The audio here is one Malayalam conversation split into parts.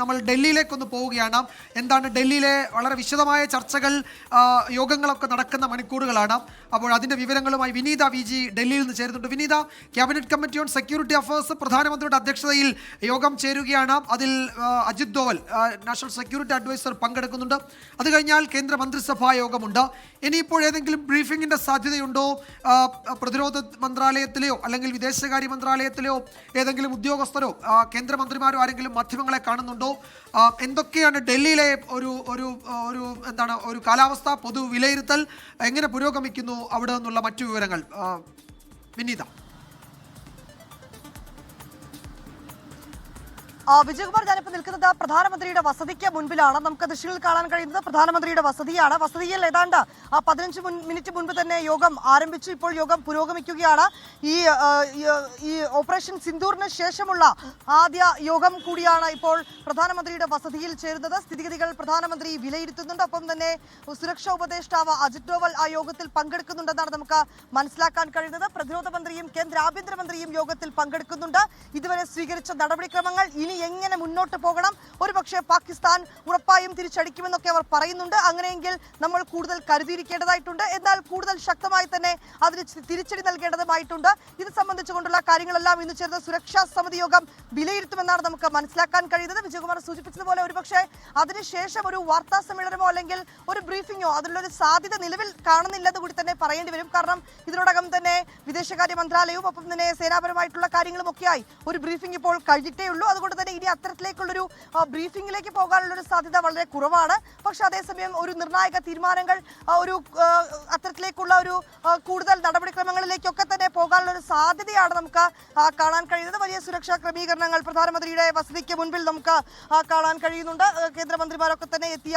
നമ്മൾ ഡൽഹിയിലേക്കൊന്ന് പോവുകയാണ്. എന്താണ് ഡൽഹിയിലെ വളരെ വിശദമായ ചർച്ചകൾ, യോഗങ്ങളൊക്കെ നടക്കുന്ന മണിക്കൂറുകളാണ്. അപ്പോൾ അതിൻ്റെ വിവരങ്ങളുമായി വിനീത വി ജി ഡൽഹിയിൽ നിന്ന് ചേരുന്നുണ്ട്. Vineetha, cabinet committee on security affairs പ്രധാനമന്ത്രിയുടെ അധ്യക്ഷതയിൽ യോഗം ചേരുകയാണ്. അതിൽ Ajit Doval, national security adviser, പങ്കെടുക്കുന്നുണ്ട്. അത് കഴിഞ്ഞാൽ കേന്ദ്ര മന്ത്രിസഭാ യോഗമുണ്ട്. ഇനിയിപ്പോൾ ഏതെങ്കിലും ബ്രീഫിങ്ങിൻ്റെ സാധ്യതയുണ്ടോ? പ്രതിരോധ മന്ത്രാലയത്തിലെയോ അല്ലെങ്കിൽ വിദേശകാര്യ മന്ത്രാലയത്തിലെയോ ഏതെങ്കിലും ഉദ്യോഗസ്ഥരോ കേന്ദ്രമന്ത്രിമാരോ ആരെങ്കിലും മാധ്യമങ്ങളെ കാണുന്നുണ്ടോ? എന്തൊക്കെയാണ് ഡൽഹിയിലെ ഒരു കാലാവസ്ഥ, പൊതു വിലയിരുത്തൽ എങ്ങനെ പുരോഗമിക്കുന്നു അവിടെ നിന്നുള്ള മറ്റു വിവരങ്ങൾ വിനീത? വിജയകുമാർ, ഞാനിപ്പോൾ നിൽക്കുന്നത് പ്രധാനമന്ത്രിയുടെ വസതിക്ക് മുൻപിലാണ്. നമുക്ക് ദൃശ്യങ്ങളിൽ കാണാൻ കഴിയുന്നത് പ്രധാനമന്ത്രിയുടെ വസതിയാണ്. വസതിയിൽ ഏതാണ്ട് 15 മിനിറ്റ് മുൻപ് തന്നെ യോഗം ആരംഭിച്ചു. ഇപ്പോൾ യോഗം പുരോഗമിക്കുകയാണ്. ഈ ഓപ്പറേഷൻ സിന്ദൂറിന് ശേഷമുള്ള ആദ്യ യോഗം കൂടിയാണ് ഇപ്പോൾ പ്രധാനമന്ത്രിയുടെ വസതിയിൽ ചേരുന്നത്. സ്ഥിതിഗതികൾ പ്രധാനമന്ത്രി വിലയിരുത്തുന്നുണ്ട്. ഒപ്പം തന്നെ സുരക്ഷാ ഉപദേഷ്ടാവ് അജിത് ഡോവൽ ആ യോഗത്തിൽ പങ്കെടുക്കുന്നുണ്ടെന്നാണ് നമുക്ക് മനസ്സിലാക്കാൻ കഴിയുന്നത്. പ്രതിരോധ മന്ത്രിയും കേന്ദ്ര ആഭ്യന്തരമന്ത്രിയും യോഗത്തിൽ പങ്കെടുക്കുന്നുണ്ട്. ഇതുവരെ സ്വീകരിച്ച നടപടിക്രമങ്ങൾ, ഇനി എങ്ങനെ മുന്നോട്ട് പോകണം, ഒരുപക്ഷെ പാകിസ്ഥാൻ ഉറപ്പായും തിരിച്ചടിക്കുമെന്നൊക്കെ അവർ പറയുന്നുണ്ട്. അങ്ങനെയെങ്കിൽ നമ്മൾ കൂടുതൽ കരുതിയിരിക്കേണ്ടതായിട്ടുണ്ട്. എന്നാൽ കൂടുതൽ ശക്തമായി തന്നെ അതിന് തിരിച്ചടി നൽകേണ്ടതുമായിട്ടുണ്ട്. ഇത് സംബന്ധിച്ചുകൊണ്ടുള്ള കാര്യങ്ങളെല്ലാം ഇന്ന് ചേർന്ന സുരക്ഷാ സമിതി യോഗം വിലയിരുത്തുമെന്നാണ് നമുക്ക് മനസ്സിലാക്കാൻ കഴിയുന്നത്. വിജയകുമാർ സൂചിപ്പിച്ചതുപോലെ ഒരുപക്ഷെ അതിനുശേഷം ഒരു വാർത്താ സമ്മേളനമോ അല്ലെങ്കിൽ ഒരു ബ്രീഫിങ്ങോ അതിനുള്ളൊരു സാധ്യത നിലവിൽ കാണുന്നില്ലെന്ന് കൂടി തന്നെ പറയേണ്ടി വരും. കാരണം ഇതിനോടകം തന്നെ വിദേശകാര്യ മന്ത്രാലയവും ഒപ്പം തന്നെ സേനാപരമായിട്ടുള്ള കാര്യങ്ങളും ഒക്കെയായി ഒരു ബ്രീഫിംഗ് ഇപ്പോൾ കഴിഞ്ഞിട്ടേ ഉള്ളൂ. അതുകൊണ്ട് തന്നെ ഇനി അത്തരത്തിലേക്കുള്ളൊരു ബ്രീഫിംഗിലേക്ക് പോകാനുള്ളൊരു സാധ്യത വളരെ കുറവാണ്. പക്ഷെ അതേസമയം ഒരു നിർണായക തീരുമാനങ്ങൾ, അത്തരത്തിലേക്കുള്ള ഒരു കൂടുതൽ നടപടിക്രമങ്ങളിലേക്കൊക്കെ തന്നെ പോകാനുള്ള ഒരു സാധ്യതയാണ് നമുക്ക് കാണാൻ കഴിയുന്നത്. വലിയ സുരക്ഷാ ക്രമീകരണങ്ങൾ പ്രധാനമന്ത്രിയുടെ വസതിക്ക് മുൻപിൽ നമുക്ക് കാണാൻ കഴിയുന്നുണ്ട്. കേന്ദ്രമന്ത്രിമാരൊക്കെ തന്നെ എത്തിയ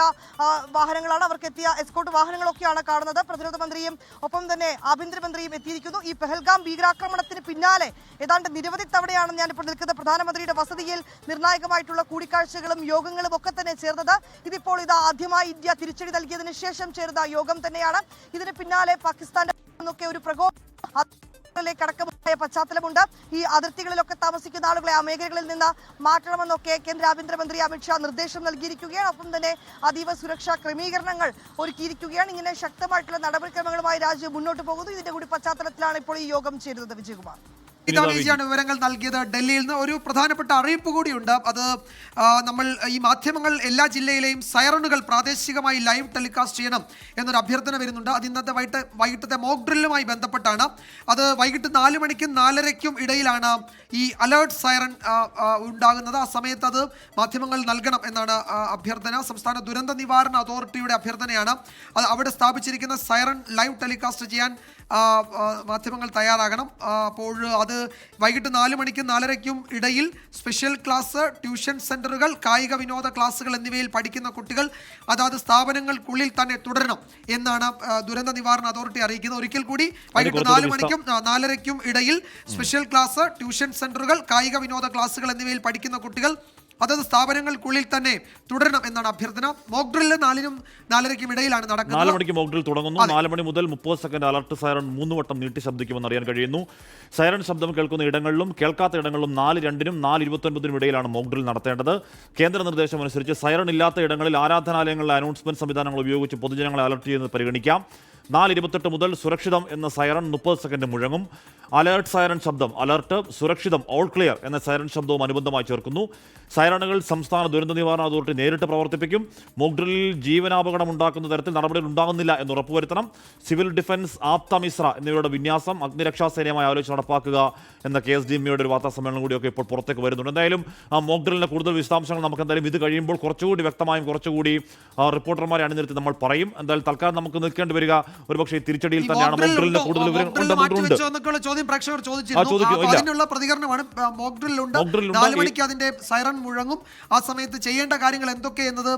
വാഹനങ്ങളാണ്, അവർക്ക് എത്തിയ എസ്കോർട്ട് വാഹനങ്ങളൊക്കെയാണ് കാണുന്നത്. പ്രതിരോധ മന്ത്രിയും ഒപ്പം തന്നെ ആഭ്യന്തരമന്ത്രിയും എത്തിയിരിക്കുന്നു. ഈ പെഹൽഗാം ഭീകരാക്രമണത്തിന് പിന്നാലെ ഏതാണ്ട് നിരവധി തവണയാണ് ഞാനിപ്പോൾ നിൽക്കുന്നത് പ്രധാനമന്ത്രിയുടെ വസതിയിൽ നിർണായകമായിട്ടുള്ള കൂടിക്കാഴ്ചകളും യോഗങ്ങളും ഒക്കെ തന്നെ ചേർന്നത്. ഇതിപ്പോൾ ആദ്യമായി ഇന്ത്യ തിരിച്ചടി നൽകിയതിനു ശേഷം ചേർന്ന യോഗം തന്നെയാണ്. ഇതിന് പിന്നാലെ പാകിസ്ഥാന്റെ ഒരു പ്രകോപനത്തിലേക്കടക്കമായ പശ്ചാത്തലമുണ്ട്. ഈ അതിർത്തികളിലൊക്കെ താമസിക്കുന്ന ആളുകളെ ആ മേഖലകളിൽ നിന്ന് മാറ്റണമെന്നൊക്കെ കേന്ദ്ര ആഭ്യന്തരമന്ത്രി അമിത്ഷാ നിർദ്ദേശം നൽകിയിരിക്കുകയാണ്. ഒപ്പം തന്നെ അതീവ സുരക്ഷാ ക്രമീകരണങ്ങൾ ഒരുക്കിയിരിക്കുകയാണ്. ഇങ്ങനെ ശക്തമായിട്ടുള്ള നടപടിക്രമങ്ങളുമായി രാജ്യം മുന്നോട്ട് പോകുന്നു. ഇതിന്റെ കൂടി പശ്ചാത്തലത്തിലാണ് ഇപ്പോൾ ഈ യോഗം ചേരുന്നത്. വിജയകുമാർ, ാണ് വിവരങ്ങൾ നൽകിയത്. ഡൽഹിയിൽ നിന്ന് ഒരു പ്രധാനപ്പെട്ട അറിയിപ്പ് കൂടിയുണ്ട്. അത് നമ്മൾ ഈ മാധ്യമങ്ങൾ എല്ലാ ജില്ലയിലെയും സൈറണുകൾ പ്രാദേശികമായി ലൈവ് ടെലികാസ്റ്റ് ചെയ്യണം എന്നൊരു അഭ്യർത്ഥന വരുന്നുണ്ട്. അത് ഇന്നത്തെ വൈകിട്ടത്തെ മോക്ക് ഡ്രില്ലുമായി ബന്ധപ്പെട്ടാണ്. അത് വൈകിട്ട് 4 മണിക്കും 4:30ക്കും ഇടയിലാണ് ഈ അലേർട്ട് സൈറൺ ഉണ്ടാകുന്നത്. ആ സമയത്ത് അത് മാധ്യമങ്ങൾ നൽകണം എന്നാണ് അഭ്യർത്ഥന. സംസ്ഥാന ദുരന്ത നിവാരണ അതോറിറ്റിയുടെ അഭ്യർത്ഥനയാണ്. അത് അവിടെ സ്ഥാപിച്ചിരിക്കുന്ന സൈറൺ ലൈവ് ടെലികാസ്റ്റ് ചെയ്യാൻ മാധ്യമങ്ങൾ തയ്യാറാകണം. അപ്പോൾ അത് വൈകിട്ട് 4 മണിക്കും 4:30ക്കും ഇടയിൽ സ്പെഷ്യൽ ക്ലാസ്, ട്യൂഷൻ സെൻ്ററുകൾ, കായിക വിനോദ ക്ലാസ്സുകൾ എന്നിവയിൽ പഠിക്കുന്ന കുട്ടികൾ അതാത് സ്ഥാപനങ്ങൾക്കുള്ളിൽ തന്നെ തുടരണം എന്നാണ് ദുരന്ത നിവാരണ അതോറിറ്റി അറിയിക്കുന്നത്. ഒരിക്കൽ കൂടി വൈകിട്ട് 4 മണിക്കും 4:30ക്കും ഇടയിൽ സ്പെഷ്യൽ ക്ലാസ്, ട്യൂഷൻ സെൻ്ററുകൾ, കായിക വിനോദ ക്ലാസ്സുകൾ എന്നിവയിൽ പഠിക്കുന്ന കുട്ടികൾ അതത് സ്ഥാപനങ്ങൾക്കുള്ളിൽ തന്നെ തുടരണം എന്നാണ് അഭ്യർത്ഥന. മോക്ക് ഡ്രില്ല് 4നും 4:30ക്കും ഇടയിലാണ് നടക്കുന്നത്. 4 മണിക്ക് മോക്ക് ഡ്രിൽ തുടങ്ങുന്നു. 4 മണി മുതൽ 30 സെക്കൻഡ് അലർട്ട് സൈറൺ 3 വട്ടം നീട്ടി ശബ്ദിക്കുമെന്ന് അറിയാൻ കഴിയുന്നു. സൈറൺ ശബ്ദം കേൾക്കുന്ന ഇടങ്ങളിലും കേൾക്കാത്ത ഇടങ്ങളിലും 4:02-നും 4:29-നും ഇടയിലാണ് മോക്ക് ഡ്രിൽ നടത്തേണ്ടത്. കേന്ദ്ര നിർദ്ദേശം അനുസരിച്ച് സൈറൺ ഇല്ലാത്ത ഇടങ്ങളിൽ ആരാധനാലയങ്ങളിലെ അനൗൺസ്മെന്റ് സംവിധാനങ്ങൾ ഉപയോഗിച്ച് പൊതുജനങ്ങളെ അലർട്ട് ചെയ്യുന്നത് പരിഗണിക്കാം. 4:28 മുതൽ സുരക്ഷിതം എന്ന സൈറൺ 30 സെക്കൻഡ് മുഴങ്ങും. അലേർട്ട് സൈറൺ ശബ്ദം, അലർട്ട്, സുരക്ഷിതം, ഓൾ ക്ലിയർ എന്ന സൈറൺ ശബ്ദവും അനുബന്ധമായി ചേർക്കുന്നു. സൈറണുകൾ സംസ്ഥാന ദുരന്ത നിവാരണ അതോറിറ്റി നേരിട്ട് പ്രവർത്തിപ്പിക്കും. മോക്ക് ഡ്രില്ലിൽ ജീവനാപകടം ഉണ്ടാക്കുന്ന തരത്തിൽ നടപടികൾ ഉണ്ടാകുന്നില്ല എന്ന് ഉറപ്പുവരുത്തണം. സിവിൽ ഡിഫൻസ്, ആപ്ത മിശ്ര എന്നിവരുടെ വിന്യാസം അഗ്നിരക്ഷാസേനയുമായി ആലോചിച്ച് നടപ്പാക്കുക എന്ന KSDMയുടെ ഒരു വാർത്താ സമ്മേളനം കൂടിയൊക്കെ ഇപ്പോൾ പുറത്തേക്ക് വരുന്നുണ്ട്. എന്തായാലും ആ മോക്ക് ഡ്രില്ലിന്റെ കൂടുതൽ വിശദാംശങ്ങൾ നമുക്ക് എന്തായാലും ഇത് കഴിയുമ്പോൾ കുറച്ചുകൂടി വ്യക്തമായും കുറച്ചുകൂടി റിപ്പോർട്ടർമാരെ അണിനിരത്തി നമ്മൾ പറയും. എന്തായാലും തൽക്കാലം നമുക്ക് നിൽക്കേണ്ടി വരിക ഒരുപക്ഷെ തിരിച്ചടിയിൽ തന്നെയാണ്. മോക്ക് ഡ്രില്ലിന്റെ കൂടുതൽ പ്രേക്ഷകർ അതിനുള്ള പ്രതികരണമാണ്. മോക്ക് ഡ്രില്ലുണ്ട്, 4 മണിക്ക് അതിന്റെ സൈറൺ മുഴങ്ങും. ആ സമയത്ത് ചെയ്യേണ്ട കാര്യങ്ങൾ എന്തൊക്കെയെന്നത്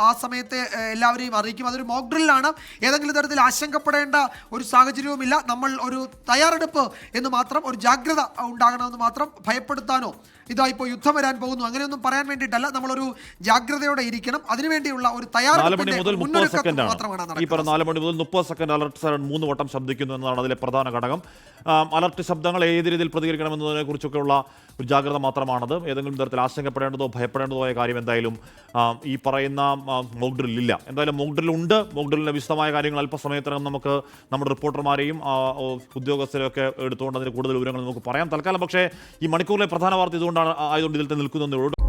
ആ സമയത്ത് എല്ലാവരെയും അറിയിക്കും. അതൊരു മോക്ക് ഡ്രില്ലാണ്. ഏതെങ്കിലും തരത്തിൽ ആശങ്കപ്പെടേണ്ട ഒരു സാഹചര്യവുമില്ല. നമ്മൾ ഒരു തയ്യാറെടുപ്പ് എന്ന് മാത്രം, ഒരു ജാഗ്രത ഉണ്ടാകണമെന്ന് മാത്രം, ഭയപ്പെടുത്താനോ ഇതായിപ്പോൾ യുദ്ധം വരാൻ പോകുന്നു അങ്ങനെയൊന്നും പറയാൻ വേണ്ടിയിട്ടല്ല. നമ്മളൊരു ജാഗ്രതയോടെ ഇരിക്കണം. അതിനുവേണ്ടിയുള്ള ഒരു തയ്യാറെടുപ്പ് മാത്രമാണ്. 4 മണി മുതൽ 30 സെക്കൻഡ് അലർട്ട് സൈറൺ 3 വട്ടം ശബ്ദിക്കുന്നു എന്നതാണ് അതിലെ പ്രധാന ഘടകം. അലർട്ട് അലർട്ട് ശബ്ദങ്ങൾ ഏത് രീതിയിൽ പ്രതികരിക്കണമെന്നതിനെ കുറിച്ചൊക്കെയുള്ള ഒരു ജാഗ്രത മാത്രമാണത്. ഏതെങ്കിലും തരത്തിൽ ആശങ്കപ്പെടേണ്ടതോ ഭയപ്പെടേണ്ടതോ ആയ കാര്യം എന്തായാലും ഈ പറയുന്ന മോക്ക് ഡ്രിൽ ഇല്ല. എന്തായാലും മോക്ക് ഡ്രിൽ ഉണ്ട്. മോക്ക് ഡ്രില്ലിൻ്റെ വിശദമായ കാര്യങ്ങൾ അല്പസമയത്തിനകം നമുക്ക് നമ്മുടെ റിപ്പോർട്ടർമാരെയും ഉദ്യോഗസ്ഥരെയും ഒക്കെ എടുത്തുകൊണ്ട് അതിന് കൂടുതൽ വിവരങ്ങൾ നമുക്ക് പറയാം. തൽക്കാലം പക്ഷേ ഈ മണിക്കൂറിലെ പ്രധാന വാർത്ത ഇതുകൊണ്ടാണ് ആയതുകൊണ്ട് ഇതിൽ നിൽക്കുന്നതേ ഉള്ളൂ.